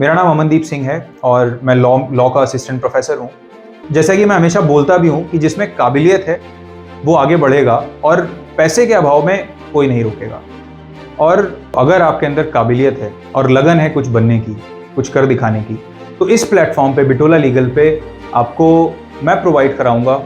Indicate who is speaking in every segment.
Speaker 1: मेरा नाम अमनदीप सिंह है और मैं लॉ का असिस्टेंट प्रोफेसर हूँ। जैसा कि मैं हमेशा बोलता भी हूँ कि जिसमें काबिलियत है वो आगे बढ़ेगा और पैसे के अभाव में कोई नहीं रोकेगा। और अगर आपके अंदर काबिलियत है और लगन है कुछ बनने की, कुछ कर दिखाने की, तो इस प्लेटफॉर्म पे बिटोला लीगल पे आपको मैं प्रोवाइड कराऊंगा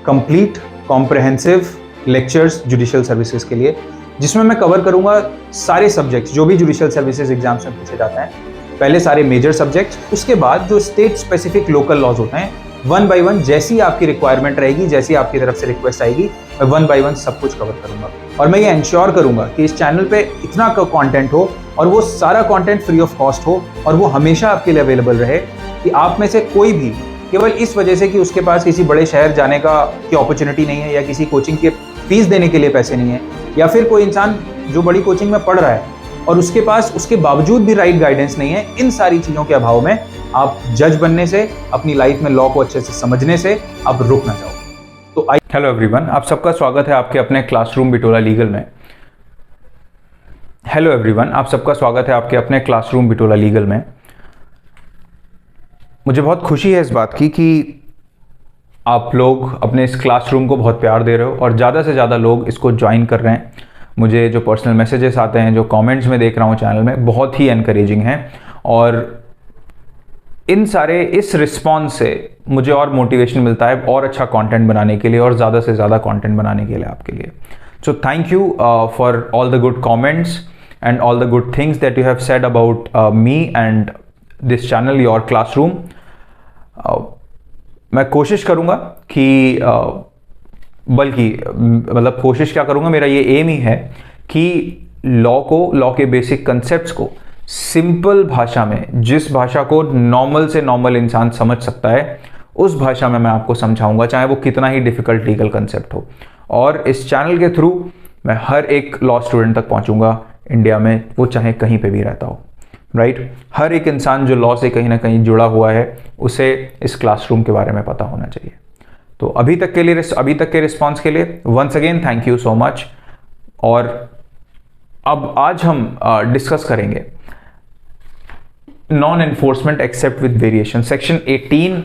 Speaker 1: complete comprehensive lectures judicial services के लिए, जिसमें मैं कवर करूंगा सारे सब्जेक्ट्स जो भी जुडिशियल सर्विसेज एग्जाम्स में पूछे जाते हैं। पहले सारे मेजर सब्जेक्ट्स, उसके बाद जो स्टेट स्पेसिफिक लोकल लॉज होते हैं, वन बाय वन जैसी आपकी रिक्वायरमेंट रहेगी, जैसी आपकी तरफ से रिक्वेस्ट आएगी, मैं वन बाय वन सब कुछ कवर करूंगा। और मैं ये इंश्योर करूंगा कि इस चैनल पे इतना कंटेंट हो और वो सारा कंटेंट फ्री ऑफ कॉस्ट हो और वो हमेशा आपके लिए अवेलेबल रहे कि आप में से कोई भी केवल इस वजह से कि उसके पास किसी बड़े शहर जाने की अपॉर्चुनिटी नहीं है या किसी कोचिंग के फीस देने के लिए पैसे नहीं है, या फिर कोई इंसान जो बड़ी कोचिंग में पढ़ रहा है और उसके पास उसके बावजूद भी राइट गाइडेंस नहीं है, इन सारी चीज़ों के अभाव में आप जज बनने से, अपनी लाइफ में लॉ को अच्छे से समझने से आप रुक ना जाओ। तो हेलो एवरीवन, आप सबका स्वागत है आपके अपने क्लासरूम बिटोला लीगल में। हेलो एवरीवन, आप सबका स्वागत है आपके अपने क्लासरूम बिटोला लीगल में। मुझे बहुत खुशी है इस बात की कि आप लोग अपने इस क्लासरूम को बहुत प्यार दे रहे हो और ज़्यादा से ज़्यादा लोग इसको ज्वाइन कर रहे हैं। मुझे जो पर्सनल मैसेजेस आते हैं, जो कमेंट्स में देख रहा हूँ चैनल में, बहुत ही एनकरेजिंग हैं और इस रिस्पॉन्स से मुझे और मोटिवेशन मिलता है और अच्छा कंटेंट बनाने के लिए और ज़्यादा से ज़्यादा कंटेंट बनाने के लिए आपके लिए। So thank you for all the good comments and all the good things that you have said about me and this channel, your classroom. मैं कोशिश करूँगा कि बल्कि मतलब कोशिश क्या करूँगा, मेरा ये एम ही है कि लॉ के बेसिक कंसेप्ट्स को सिंपल भाषा में, जिस भाषा को नॉर्मल से नॉर्मल इंसान समझ सकता है, उस भाषा में मैं आपको समझाऊंगा, चाहे वो कितना ही डिफिकल्ट लीगल कंसेप्ट हो। और इस चैनल के थ्रू मैं हर एक लॉ स्टूडेंट तक पहुंचूंगा इंडिया में, वो चाहे कहीं पे भी रहता हो, राइट। हर एक इंसान जो लॉ से कहीं ना कहीं जुड़ा हुआ है, उसे इस क्लासरूम के बारे में पता होना चाहिए। तो अभी तक के रिस्पॉन्स के लिए once again thank you so much. और अब आज हम डिस्कस करेंगे non enforcement except with variation, section 18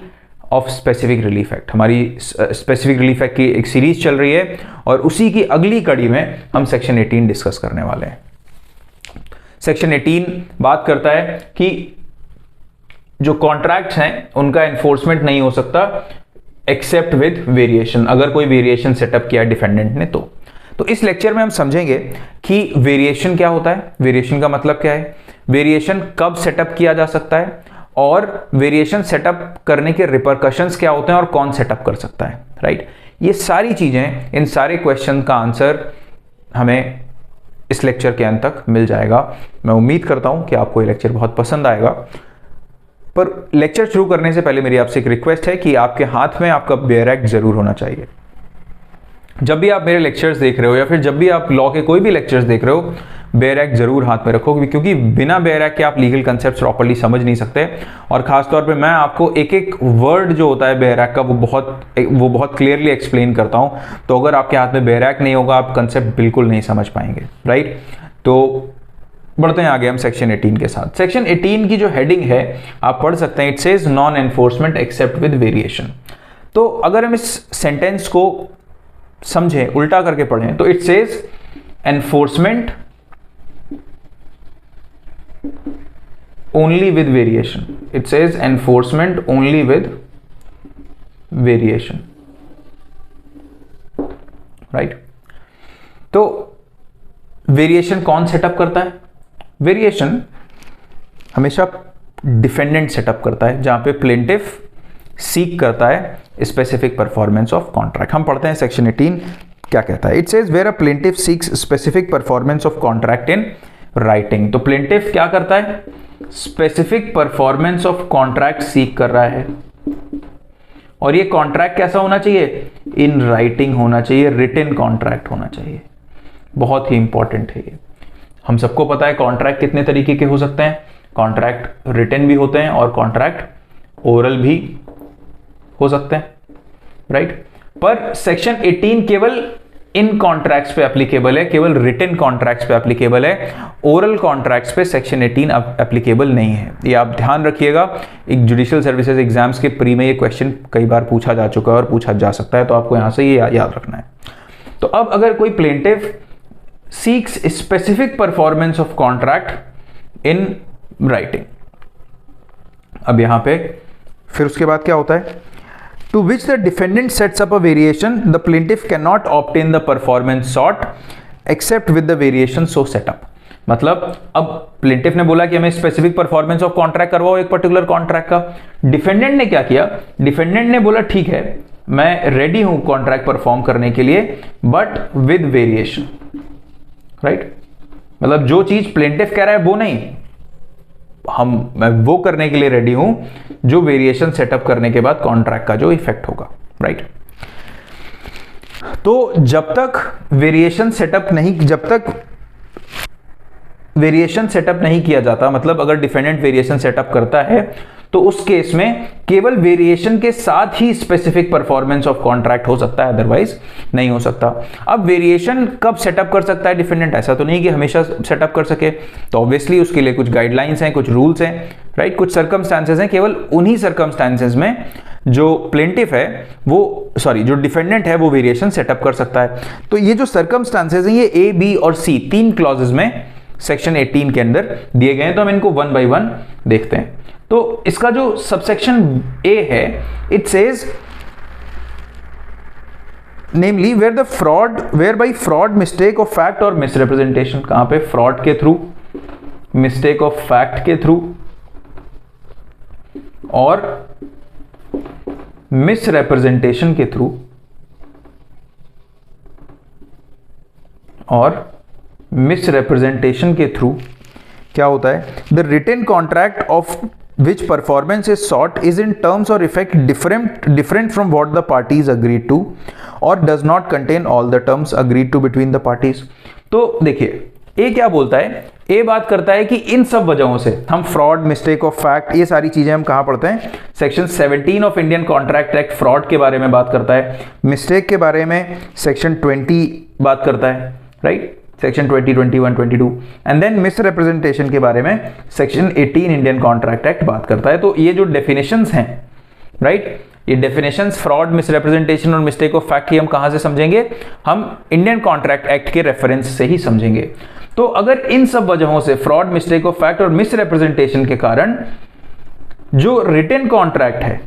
Speaker 1: of specific relief act. हमारी स्पेसिफिक रिलीफ एक्ट की एक सीरीज चल रही है और उसी की अगली कड़ी में हम सेक्शन 18 डिस्कस करने वाले हैं। सेक्शन 18 बात करता है कि जो कॉन्ट्रैक्ट्स हैं उनका एनफोर्समेंट नहीं हो सकता एक्सेप्ट विद वेरिएशन, अगर कोई वेरिएशन सेटअप किया डिफेंडेंट ने तो इस लेक्चर में हम समझेंगे कि वेरिएशन क्या होता है, वेरिएशन का मतलब क्या है, वेरिएशन कब सेटअप किया जा सकता है और वेरिएशन सेटअप करने के रिपरकशंस क्या होते हैं और कौन सेटअप कर सकता है, राइट। ये सारी चीजें, इन सारे क्वेश्चन का आंसर हमें इस लेक्चर के अंत तक मिल जाएगा। मैं उम्मीद करता हूं कि आपको ये लेक्चर बहुत पसंद आएगा। पर लेक्चर शुरू करने से पहले मेरी आपसे एक रिक्वेस्ट है कि आपके हाथ में आपका बेयर एक्ट जरूर होना चाहिए। जब भी आप मेरे लेक्चर्स देख रहे हो या फिर जब भी आप लॉ के कोई भी लेक्चर्स देख रहे हो, बेयर एक्ट जरूर हाथ में रखो, क्योंकि बिना बेयर एक्ट के आप लीगल कंसेप्ट्स प्रॉपर्ली समझ नहीं सकते। और खासतौर पे मैं आपको एक एक वर्ड जो होता है बेयर एक्ट का वो बहुत क्लियरली एक्सप्लेन करता हूं। तो अगर आपके हाथ में बेयर एक्ट नहीं होगा, आप कंसेप्ट बिल्कुल नहीं समझ पाएंगे, राइट। तो बढ़ते हैं आगे हम सेक्शन 18 के साथ। सेक्शन 18 की जो हेडिंग है आप पढ़ सकते हैं, it says non enforcement except with variation. तो अगर हम इस सेंटेंस को समझें, उल्टा करके पढ़ें, तो it says enforcement only with variation. It says enforcement only with variation, right. तो वेरिएशन कौन सेटअप करता है? वेरिएशन हमेशा डिफेंडेंट सेटअप करता है, जहां पे प्लेंटिफ सीक करता है स्पेसिफिक परफॉर्मेंस ऑफ कॉन्ट्रैक्ट। हम पढ़ते हैं सेक्शन 18 क्या कहता है। It says where a plaintiff seeks specific performance of contract in writing. तो प्लेंटिफ क्या करता है? Specific performance of contract seek कर रहा है, और ये कॉन्ट्रैक्ट कैसा होना चाहिए? इन राइटिंग होना चाहिए, रिटन कॉन्ट्रैक्ट होना चाहिए। बहुत ही इंपॉर्टेंट है ये। हम सबको पता है कॉन्ट्रैक्ट कितने तरीके के हो सकते हैं, कॉन्ट्रैक्ट रिटन भी होते हैं और कॉन्ट्रैक्ट ओरल भी हो सकते हैं, राइट। पर सेक्शन 18 केवल इन कॉन्ट्रैक्ट्स पे एप्लीकेबल है, केवल रिटन कॉन्ट्रैक्ट्स पे एप्लीकेबल है, ओरल कॉन्ट्रैक्ट्स पे सेक्शन 18 एप्लीकेबल नहीं है। ये आप ध्यान रखिएगा, एक जुडिशियल सर्विसेज एग्जाम्स के प्री में ये क्वेश्चन कई बार पूछा जा चुका है और पूछा जा सकता है, तो आपको यहां से ये याद रखना है। तो अब अगर कोई plaintiff seeks specific performance of contract in writing, अब यहां पे फिर उसके बाद क्या होता है, to which the defendant sets up a variation, the plaintiff cannot obtain the performance sought except with the variation so set up। मतलब अब प्लेंटिफ ने बोला कि हमें स्पेसिफिक परफॉर्मेंस ऑफ कॉन्ट्रैक्ट करवाओ एक पर्टिकुलर कॉन्ट्रैक्ट का, डिफेंडेंट ने क्या किया, डिफेंडेंट ने बोला ठीक है मैं रेडी हूं कॉन्ट्रैक्ट परफॉर्म करने के लिए बट विद वेरिएशन, राइट। मतलब जो चीज प्लेंटिफ कह रहा है वो नहीं, मैं वो करने के लिए रेडी हूं जो वेरिएशन सेटअप करने के बाद कॉन्ट्रैक्ट का जो इफेक्ट होगा, राइट। तो जब तक वेरिएशन सेटअप नहीं किया जाता, मतलब अगर डिफेंडेंट वेरिएशन सेटअप करता है तो उस केस में केवल वेरिएशन के साथ ही स्पेसिफिक परफॉर्मेंस ऑफ कॉन्ट्रैक्ट हो सकता है, अदरवाइज नहीं हो सकता। अब वेरिएशन कब सेटअप कर सकता है डिफेंडेंट, ऐसा तो नहीं कि हमेशा सेटअप कर सके, तो ऑब्वियसली उसके लिए कुछ गाइडलाइंस हैं, कुछ रूल्स हैं, राइट, कुछ सर्कमस्टांसेस हैं। केवल उन्हीं सर्कमस्टांसेस में जो प्लेंटिफ है जो डिफेंडेंट है वो वेरिएशन सेटअप कर सकता है। तो ये जो सर्कमस्टांसेस हैं ये ए, बी और सी तीन क्लॉजेस में सेक्शन 18 के अंदर दिए गए हैं, तो हम इनको वन बाय वन देखते हैं। तो इसका जो सबसेक्शन ए है, it says namely where by fraud, mistake of fact और मिसरिप्रेजेंटेशन। कहां पे, फ्रॉड के थ्रू, मिस्टेक ऑफ फैक्ट के थ्रू और मिसरिप्रेजेंटेशन के थ्रू, और मिसरिप्रेजेंटेशन के थ्रू क्या होता है, the written contract of which performance is sought is in terms or effect different from what the parties agreed to or does not contain all the terms agreed to between the parties। तो देखिए ए क्या बोलता है, ए बात करता है कि इन सब वजहों से हम फ्रॉड, मिस्टेक ऑफ फैक्ट, ये सारी चीजें हम कहां पढ़ते हैं, section 17 of Indian contract act fraud के बारे में बात करता है, मिस्टेक के बारे में सेक्शन 20 बात करता है, right, section 20, 21, 22, and then misrepresentation के बारे में सेक्शन 18 इंडियन कॉन्ट्रैक्ट एक्ट बात करता है। तो ये जो डेफिनेशंस हैं, राइट, ये डेफिनेशंस फ्रॉड, मिसरिप्रेजेंटेशन और मिस्टेक ऑफ फैक्ट की हम कहां से समझेंगे, हम इंडियन कॉन्ट्रैक्ट एक्ट के रेफरेंस से ही समझेंगे। तो अगर इन सब वजहों से, फ्रॉड, मिस्टेक ऑफ फैक्ट और मिसरिप्रेजेंटेशन के कारण जो रिटन कॉन्ट्रैक्ट है,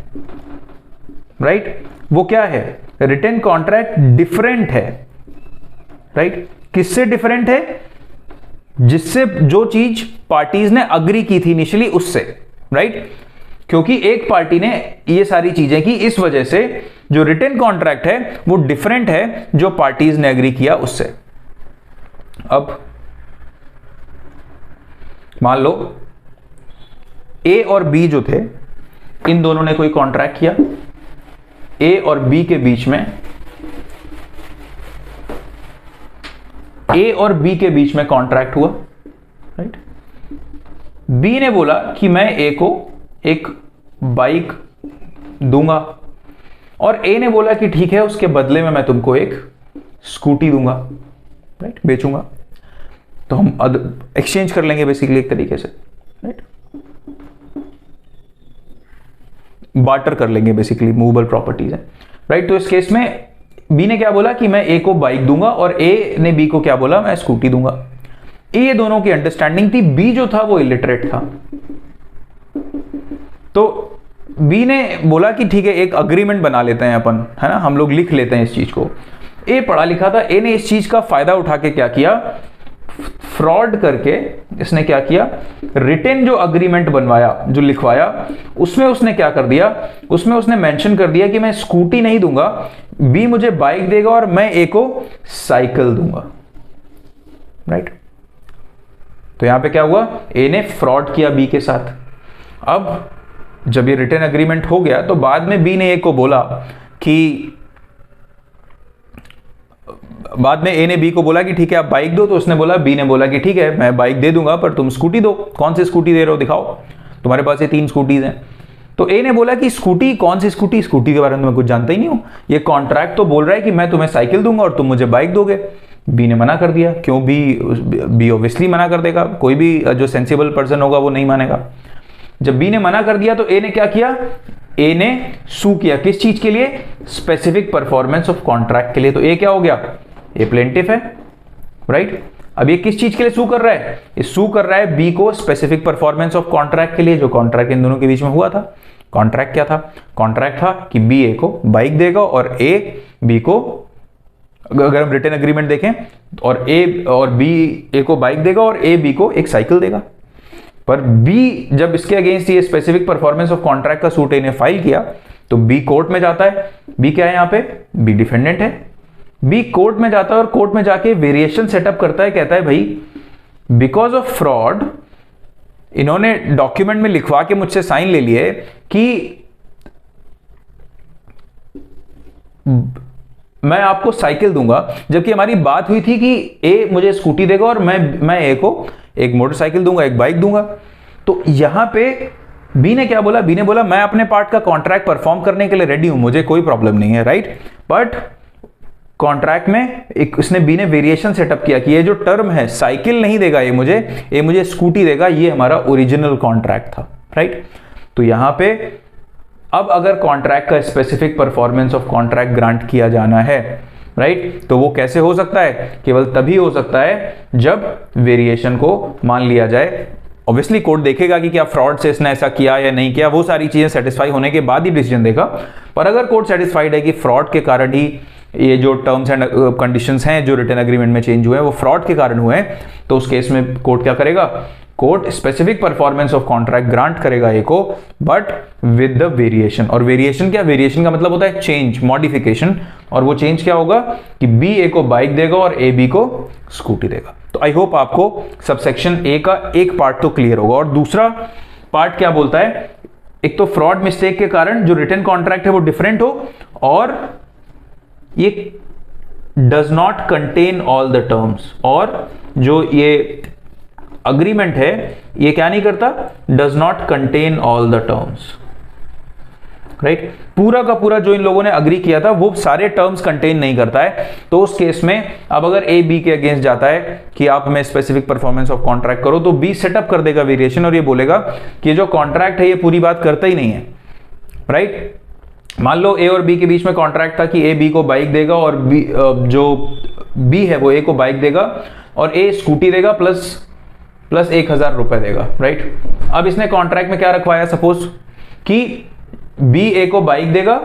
Speaker 1: राइट, वो क्या है, रिटन कॉन्ट्रैक्ट डिफरेंट है, राइट। किससे डिफरेंट है, जिससे जो चीज पार्टीज ने अग्री की थी इनिशियली उससे, राइट, क्योंकि एक पार्टी ने ये सारी चीजें की, इस वजह से जो रिटन कॉन्ट्रैक्ट है वो डिफरेंट है जो पार्टीज ने अग्री किया उससे। अब मान लो ए और बी जो थे, इन दोनों ने कोई कॉन्ट्रैक्ट किया, ए और बी के बीच में, ए और बी के बीच में कॉन्ट्रैक्ट हुआ, राइट। बी ने बोला कि मैं ए को एक बाइक दूंगा और ए ने बोला कि ठीक है उसके बदले में मैं तुमको एक स्कूटी दूंगा, राइट, बेचूंगा। तो हम एक्सचेंज कर लेंगे बेसिकली एक तरीके से, राइट, बार्टर कर लेंगे, बेसिकली मूवेबल प्रॉपर्टीज है, राइट। तो इस केस में बी ने क्या बोला कि मैं ए को बाइक दूंगा और ए ने बी को क्या बोला, मैं स्कूटी दूंगा। ये दोनों की अंडरस्टैंडिंग थी। बी जो था वो इलिटरेट था, तो बी ने बोला कि ठीक है एक अग्रीमेंट बना लेते हैं अपन, है ना, हम लोग लिख लेते हैं इस चीज को। ए पढ़ा लिखा था, ए ने इस चीज का फायदा उठा के क्या किया, फ्रॉड करके इसने क्या किया, रिटन जो अग्रीमेंट बनवाया, जो लिखवाया, उसमें उसने क्या कर दिया, उसमें उसने मेंशन कर दिया कि मैं स्कूटी नहीं दूंगा, बी मुझे बाइक देगा और मैं ए को साइकिल दूंगा, राइट। तो यहां पे क्या हुआ, ए ने फ्रॉड किया बी के साथ। अब जब ये रिटन एग्रीमेंट हो गया तो बाद में बी ने ए को बोला कि, बाद में ए ने बी को बोला कि ठीक है आप बाइक दो, तो उसने बोला, बी ने बोला कि ठीक है मैं बाइक दे दूंगा पर तुम स्कूटी दो। कौन सी स्कूटी दे रहे हो दिखाओ, तुम्हारे पास ये 3 स्कूटीज हैं। तो ए ने बोला कि स्कूटी, कौन सी स्कूटी, स्कूटी के बारे में मैं कुछ जानता ही नहीं हूं, ये कॉन्ट्रैक्ट तो बोल रहा है कि मैं तुम्हें साइकिल दूंगा और तुम मुझे बाइक दोगे। बी ने मना कर दिया। क्यों? बी ऑब्वियसली मना कर देगा, कोई भी जो सेंसिबल पर्सन होगा वो नहीं मानेगा। जब बी ने मना कर दिया तो ए ने क्या किया? ए ने सू किया। किस चीज के लिए? स्पेसिफिक परफॉर्मेंस ऑफ कॉन्ट्रैक्ट के लिए। तो ए क्या हो गया? ए प्लेंटिफ है, राइट। अब ये किस चीज के लिए सू कर रहा है? ये सू कर रहा है बी को स्पेसिफिक परफॉर्मेंस ऑफ कॉन्ट्रैक्ट के लिए, जो कॉन्ट्रैक्ट इन दोनों के बीच में हुआ था। कॉन्ट्रैक्ट क्या था? कॉन्ट्रैक्ट था कि बी ए को बाइक देगा और ए बी को, अगर हम रिटन एग्रीमेंट देखें, और ए और बी ए को बाइक देगा और ए बी को एक साइकिल देगा। पर बी जब इसके अगेंस्ट ये स्पेसिफिक परफॉर्मेंस ऑफ कॉन्ट्रैक्ट का सूट ए ने फाइल किया तो बी कोर्ट में जाता है। बी क्या है यहां पे? बी डिफेंडेंट है। बी कोर्ट में जाता है और कोर्ट में जाके वेरिएशन सेटअप करता है। कहता है भाई बिकॉज ऑफ फ्रॉड, इन्होंने डॉक्यूमेंट में लिखवा के मुझसे साइन ले लिए कि मैं आपको साइकिल दूंगा, जबकि हमारी बात हुई थी कि ए मुझे स्कूटी देगा और मैं ए को एक मोटरसाइकिल दूंगा, एक बाइक दूंगा। तो यहां पे बी ने क्या बोला? बी ने बोला मैं अपने पार्ट का कॉन्ट्रैक्ट परफॉर्म करने के लिए रेडी हूं, मुझे कोई प्रॉब्लम नहीं है, राइट। बट कॉन्ट्रैक्ट में एक इसने बी ने वेरिएशन सेटअप किया कि ये जो टर्म है साइकिल नहीं देगा ये मुझे स्कूटी देगा, ये हमारा ओरिजिनल कॉन्ट्रैक्ट था, राइट। तो यहां पे अब अगर कॉन्ट्रैक्ट का specific performance of contract grant किया जाना है, राइट, तो वो कैसे हो सकता है? केवल तभी हो सकता है जब वेरिएशन को मान लिया जाए। ऑब्वियसली कोर्ट देखेगा कि क्या फ्रॉड से इसने ऐसा किया या नहीं किया, वो सारी चीजें सेटिस्फाई होने के बाद ही डिसीजन देगा। पर अगर कोर्ट सेटिस्फाइड है कि फ्रॉड के कारण ही ये जो टर्म्स एंड कंडीशंस हैं जो रिटन एग्रीमेंट में चेंज हुए हैं वो फ्रॉड के कारण हुए हैं, तो उस केस में कोर्ट क्या करेगा? Court specific performance of contract grant करेगा ए को, बट विद द वेरिएशन। और वेरिएशन क्या? वेरिएशन का मतलब होता है चेंज, मॉडिफिकेशन। और वो चेंज क्या होगा कि बी ए को बाइक देगा और ए बी को स्कूटी देगा। तो आई होप आपको सबसेक्शन ए का एक पार्ट तो क्लियर होगा। और दूसरा पार्ट क्या बोलता है? एक तो फ्रॉड मिस्टेक के कारण जो रिटन कॉन्ट्रैक्ट है वो डिफरेंट हो, और ये does not contain all the terms, और जो ये अग्रीमेंट है ये क्या नहीं करता? Does not contain all the terms, right. पूरा का पूरा जो इन लोगों ने अग्री किया था वो सारे टर्म्स कंटेन नहीं करता है। तो उस केस में अब अगर ए बी के अगेंस्ट जाता है कि आप हमें स्पेसिफिक परफॉर्मेंस ऑफ कॉन्ट्रैक्ट करो, तो बी सेटअप कर देगा वेरिएशन और ये बोलेगा कि जो कॉन्ट्रैक्ट है ये पूरी बात करता ही नहीं है, राइट। मान लो ए और बी के बीच में कॉन्ट्रैक्ट था कि ए बी को बाइक देगा और जो बी है वो ए को बाइक देगा और ए स्कूटी देगा प्लस 1,000 रुपए देगा, राइट। अब इसने कॉन्ट्रैक्ट में क्या रखवाया? सपोज कि बी ए को बाइक देगा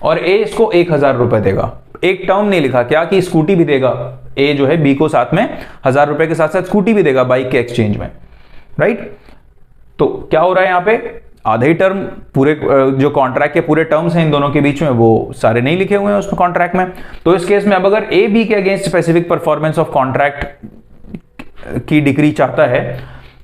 Speaker 1: और ए इसको 1,000 रुपए देगा। एक टर्म नहीं लिखा, क्या कि स्कूटी भी देगा। ए जो है बी को साथ में 1,000 रुपए के साथ साथ स्कूटी भी देगा बाइक के एक्सचेंज में, राइट। तो क्या हो रहा है यहां पे? आधे ही टर्म, पूरे जो कॉन्ट्रैक्ट के पूरे टर्म्स हैं इन दोनों के बीच में वो सारे नहीं लिखे हुए हैं उसमें कॉन्ट्रैक्ट में। तो इस केस में अब अगर ए बी के against specific performance of contract की डिक्री चाहता है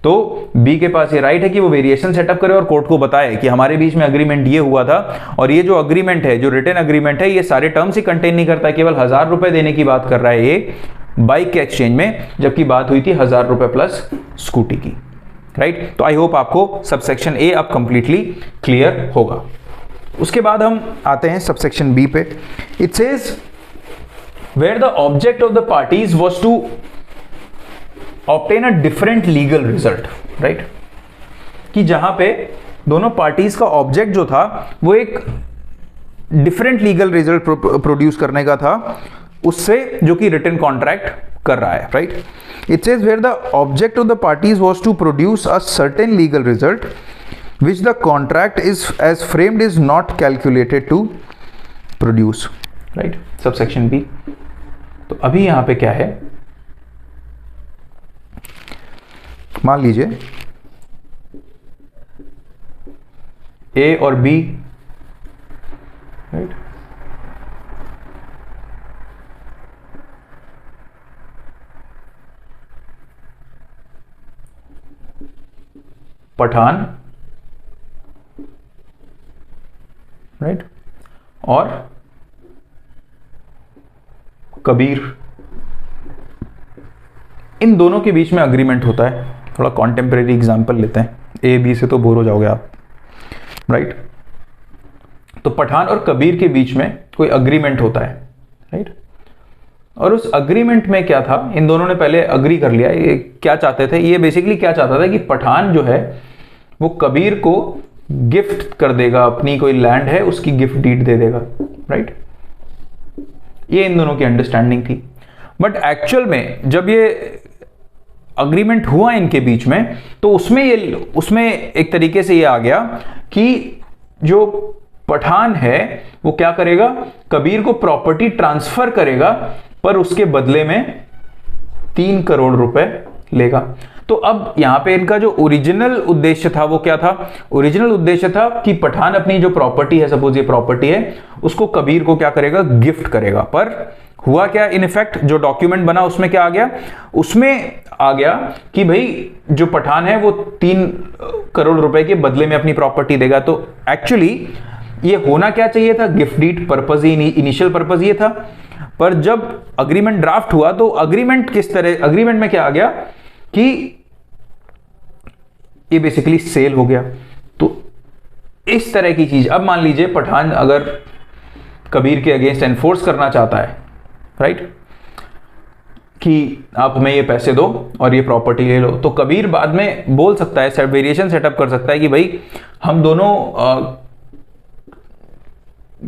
Speaker 1: तो बी के पास ये राइट है कि वो वेरिएशन सेटअप करे और कोर्ट को बताए कि हमारे बीच में अग्रीमेंट ये हुआ था, और ये जो अग्रीमेंट है, जो रिटन अग्रीमेंट है, ये सारे टर्म्स ही कंटेन नहीं करता, केवल 1,000 रुपए देने की बात कर रहा है ये बाइक के एक्सचेंज में, जबकि बात हुई थी 1,000 रुपए प्लस स्कूटी की, राइट। तो आई होप आपको सबसेक्शन ए अब कंप्लीटली क्लियर होगा। उसके बाद हम आते हैं सबसेक्शन बी पे। It says where the object of the parties was to obtain a different legal result, right, कि जहां पे दोनों पार्टीज का ऑब्जेक्ट जो था वो एक डिफरेंट लीगल रिजल्ट प्रोड्यूस करने का था उससे जो कि रिटन कॉन्ट्रैक्ट कर रहा है, right. It says where the object of the parties was to produce a certain legal result which the contract is as framed is not calculated to produce, right, subsection B। तो अभी यहां पे क्या है? मान लीजिए A और B, right, Pathan, right, और कबीर, इन दोनों के बीच में अग्रीमेंट होता है। थोड़ा कॉन्टेम्परेरी एग्जांपल लेते हैं, ए बी से तो बोर हो जाओगे आप। राइट। तो पठान और कबीर के बीच में कोई अग्रीमेंट होता है, राइट। और उस अग्रीमेंट में क्या था, इन दोनों ने पहले अग्री कर लिया। ये क्या चाहते थे, ये बेसिकली क्या चाहता था कि पठान जो है वो कबीर को गिफ्ट कर देगा, अपनी कोई लैंड है उसकी गिफ्ट डीड दे देगा, राइट। ये इन दोनों की अंडरस्टैंडिंग थी। बट एक्चुअल में जब ये अग्रीमेंट हुआ इनके बीच में, तो उसमें एक तरीके से ये आ गया कि जो पठान है वो क्या करेगा, कबीर को प्रॉपर्टी ट्रांसफर करेगा, पर उसके बदले में 3 करोड़ रुपए लेगा। तो अब यहां पे इनका जो ओरिजिनल उद्देश्य था वो क्या था, ओरिजिनल उद्देश्य था कि पठान अपनी जो प्रॉपर्टी है, सपोज ये प्रॉपर्टी है, उसको कबीर को क्या करेगा, गिफ्ट करेगा। पर हुआ क्या, इन इफेक्ट जो डॉक्यूमेंट बना उसमें क्या आ गया, उसमें आ गया कि भाई जो पठान है वो 3 करोड़ रुपए के बदले में अपनी प्रॉपर्टी देगा। तो एक्चुअली ये होना क्या चाहिए था, गिफ्ट डीड पर्पज ही, इनिशियल पर्पज ये था। पर जब अग्रीमेंट ड्राफ्ट हुआ तो अग्रीमेंट किस तरह, अग्रीमेंट में क्या आ गया कि ये बेसिकली सेल हो गया। तो इस तरह की चीज, अब मान लीजिए पठान अगर कबीर के अगेंस्ट एनफोर्स करना चाहता है, राइट, कि आप हमें ये पैसे दो और ये प्रॉपर्टी ले लो, तो कबीर बाद में बोल सकता है, वेरिएशन सेटअप कर सकता है कि भाई हम दोनों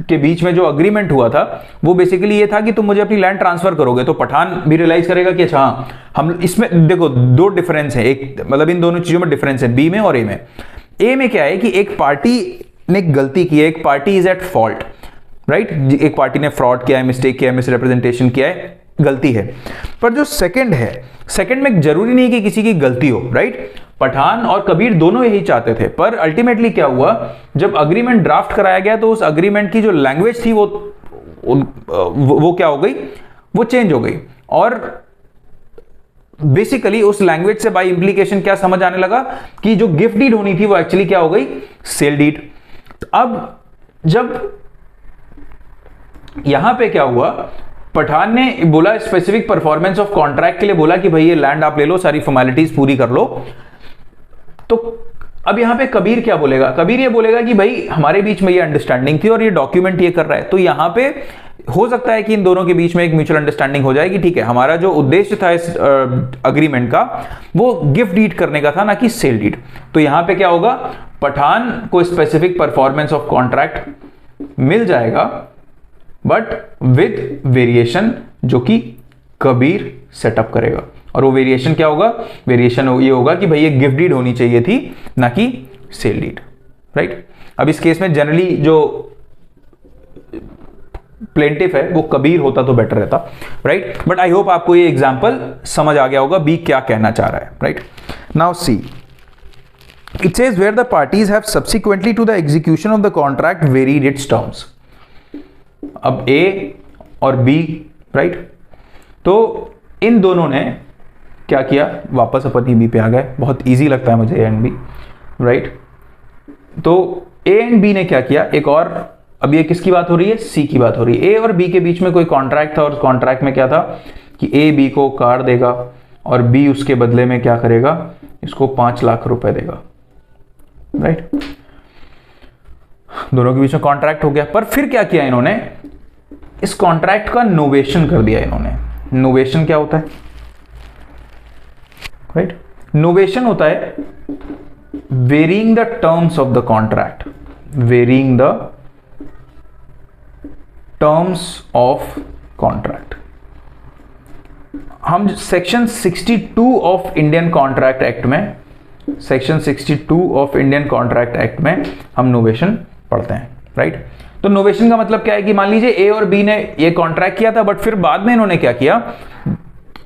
Speaker 1: के बीच में जो अग्रीमेंट हुआ था वो बेसिकली ये था कि तुम मुझे अपनी लैंड ट्रांसफर करोगे। तो पठान भी रियलाइज करेगा कि अच्छा हाँ, हम इसमें देखो 2 डिफरेंस है, एक मतलब इन दोनों चीजों में डिफरेंस है, बी में और ए में। ए में क्या है कि एक पार्टी ने गलती की है, एक party is at fault, right, एक पार्टी ने फ्रॉड किया है, मिस्टेक किया है, मिसरिप्रेजेंटेशन किया है, गलती है। पर जो सेकंड है, सेकंड में जरूरी नहीं कि किसी की गलती हो, राइट। पठान और कबीर दोनों यही चाहते थे, पर अल्टीमेटली क्या हुआ, जब अग्रीमेंट ड्राफ्ट कराया गया तो उस अग्रीमेंट की जो लैंग्वेज थी वो क्या हो गई, वो चेंज हो गई। और बेसिकली उस लैंग्वेज से बाय इंप्लीकेशन क्या समझ आने लगा कि जो गिफ्ट डीड होनी थी वो एक्चुअली क्या हो गई, सेल डीड। अब जब यहां पे क्या हुआ, पठान ने बोला स्पेसिफिक परफॉर्मेंस ऑफ कॉन्ट्रैक्ट के लिए बोला कि भाई ये लैंड आप ले लो, सारी फॉर्मेलिटीज पूरी कर लो। तो अब यहां पे कबीर क्या बोलेगा, कबीर ये बोलेगा कि भाई हमारे बीच में ये अंडरस्टैंडिंग थी और ये डॉक्यूमेंट ये कर रहा है। तो यहां पे हो सकता है कि इन दोनों के बीच में एक म्यूचुअल अंडरस्टैंडिंग हो जाए कि ठीक है, हमारा जो उद्देश्य था इस अग्रीमेंट का वो गिफ्ट डीड करने का था, ना कि सेल डीड। तो यहां पे क्या होगा, पठान को स्पेसिफिक परफॉर्मेंस ऑफ कॉन्ट्रैक्ट मिल जाएगा, बट विद वेरिएशन जो कि कबीर सेटअप करेगा। और वो वेरिएशन क्या होगा, वेरिएशन ये होगा कि भाई ये गिफ्ट डीड होनी चाहिए थी, ना कि सेल डीड, राइट। अब इस केस में जनरली जो प्लेंटिफ है वो कबीर होता तो बेटर रहता, राइट। बट आई होप आपको ये एग्जांपल समझ आ गया होगा बी क्या कहना चाह रहा है, right. Now see, it says where the parties have subsequently to the execution of the contract varied its terms. अब ए और बी, राइट, तो इन दोनों ने क्या किया, वापस अपन ही बी पे आ गए, बहुत इजी लगता है मुझे ए एंड बी, राइट। तो ए एंड बी ने क्या किया, एक और, अब ये किसकी बात हो रही है, सी की बात हो रही है। ए और बी के बीच में कोई कॉन्ट्रैक्ट था और कॉन्ट्रैक्ट में क्या था कि ए बी को कार देगा और बी उसके बदले में क्या करेगा, इसको 5 लाख रुपए देगा, राइट। दोनों के बीच में कॉन्ट्रैक्ट हो गया। पर फिर क्या किया इन्होंने, इस कॉन्ट्रैक्ट का नोवेशन कर दिया इन्होंने। नोवेशन क्या होता है, राइट, नोवेशन होता है varying the terms of the contract, varying the terms of contract. हम section 62 of Indian contract act में, section 62 of Indian contract act में हम नोवेशन पढ़ते हैं, राइट। तो नोवेशन का मतलब क्या है कि मान लीजिए ए और बी ने ये कॉन्ट्रैक्ट किया था, बट फिर बाद में इन्होंने क्या किया,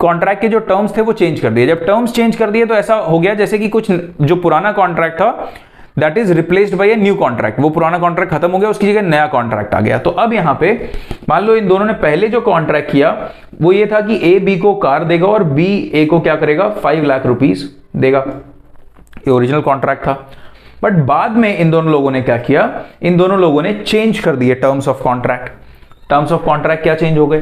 Speaker 1: कॉन्ट्रैक्ट के जो टर्म्स थे वो चेंज कर दिए। जब टर्म्स चेंज कर दिए तो ऐसा हो गया जैसे कि कुछ जो पुराना कॉन्ट्रैक्ट था that is replaced by a new contract, वो पुराना कॉन्ट्रैक्ट खत्म हो गया, उसकी जगह नया कॉन्ट्रैक्ट आ गया। तो अब यहां पे मान लो इन दोनों ने पहले जो कॉन्ट्रैक्ट किया वो ये था कि ए बी को कार देगा और बी ए को क्या करेगा, 5 लाख रुपीस देगा, ये ओरिजिनल कॉन्ट्रैक्ट था। बट बाद में इन दोनों लोगों ने क्या किया, इन दोनों लोगों ने चेंज कर दिए terms of contract. Terms of contract क्या चेंज हो गए,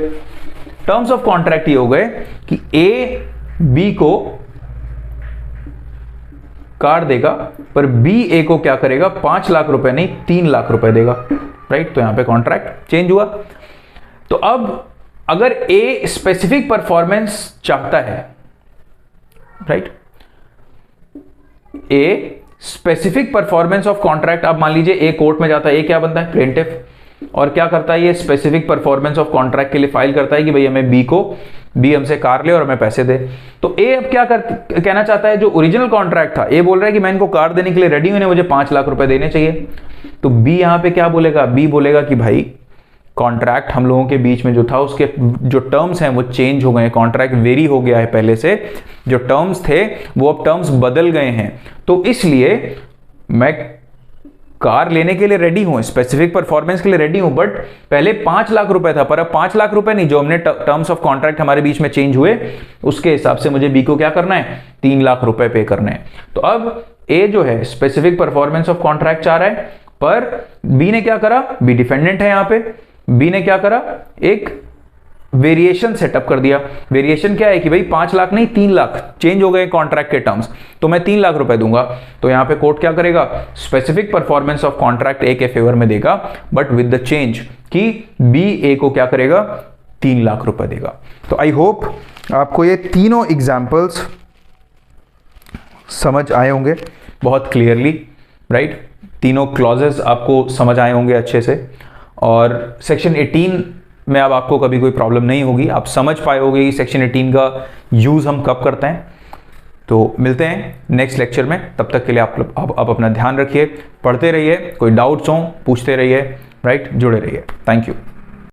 Speaker 1: टर्म्स ऑफ कॉन्ट्रैक्ट ये हो गए कि ए बी को कार देगा, पर बी ए को क्या करेगा, 5 लाख रुपए नहीं 3 लाख रुपए देगा, राइट। तो यहां पे कॉन्ट्रैक्ट चेंज हुआ। तो अब अगर ए स्पेसिफिक परफॉर्मेंस चाहता है, right, a specific performance of contract, अब मान लीजिए ए कोर्ट में जाता है, ए क्या बनता है, प्लेंटिफ, और क्या करता है ये स्पेसिफिक परफॉर्मेंस ऑफ कॉन्ट्रैक्ट के लिए फाइल करता है कि भाई हमें बी हमसे कार ले और हमें पैसे दे। तो ए अब क्या कहना चाहता है, जो ओरिजिनल कॉन्ट्रैक्ट था, ए बोल रहा है कि मैं इनको कार देने के लिए रेडी हूं, मुझे 5 लाख रुपए देने चाहिए। तो बी यहां पे क्या बोलेगा, बी बोलेगा कि भाई कॉन्ट्रैक्ट हम लोगों के बीच में जो था उसके जो टर्म्स हैं वो चेंज हो गए हैं, कॉन्ट्रैक्ट वेरी हो गया है, पहले से जो टर्म्स थे वो अब टर्म्स बदल गए हैं, तो इसलिए मैं कार लेने के लिए रेडी हूं, स्पेसिफिक परफॉर्मेंस के लिए रेडी हूं, बट पहले 5 लाख रुपए था, पर अब 5 लाख रुपए नहीं, जो हमने टर्म्स ऑफ कॉन्ट्रैक्ट हमारे बीच में चेंज हुए उसके हिसाब से मुझे बी को क्या करना है, 3 लाख रुपए पे करने हैं। तो अब ए जो है स्पेसिफिक परफॉर्मेंस ऑफ कॉन्ट्रैक्ट चाह रहा है, पर बी ने क्या करा, बी डिफेंडेंट है यहां पे, बी ने क्या करा, एक वेरिएशन सेटअप कर दिया। वेरिएशन क्या है कि भाई 5 लाख नहीं 3 लाख चेंज हो गए कॉन्ट्रैक्ट के टर्म्स, तो मैं 3 लाख रुपए दूंगा। तो यहां पे कोर्ट क्या करेगा, स्पेसिफिक परफॉर्मेंस ऑफ कॉन्ट्रैक्ट ए के फेवर में देगा, बट विद द चेंज कि बी ए को क्या करेगा, 3 लाख रुपए देगा। तो आई होप आपको ये तीनों एग्जाम्पल्स समझ आए होंगे बहुत क्लियरली, राइट। तीनों क्लॉजेस आपको समझ आए होंगे अच्छे से, और सेक्शन 18 में अब आपको कभी कोई प्रॉब्लम नहीं होगी, आप समझ पाए होगे कि सेक्शन 18 का यूज़ हम कब करते हैं। तो मिलते हैं नेक्स्ट लेक्चर में, तब तक के लिए आप अपना ध्यान रखिए, पढ़ते रहिए, कोई डाउट्स हो पूछते रहिए, राइट, जुड़े रहिए। Thank you.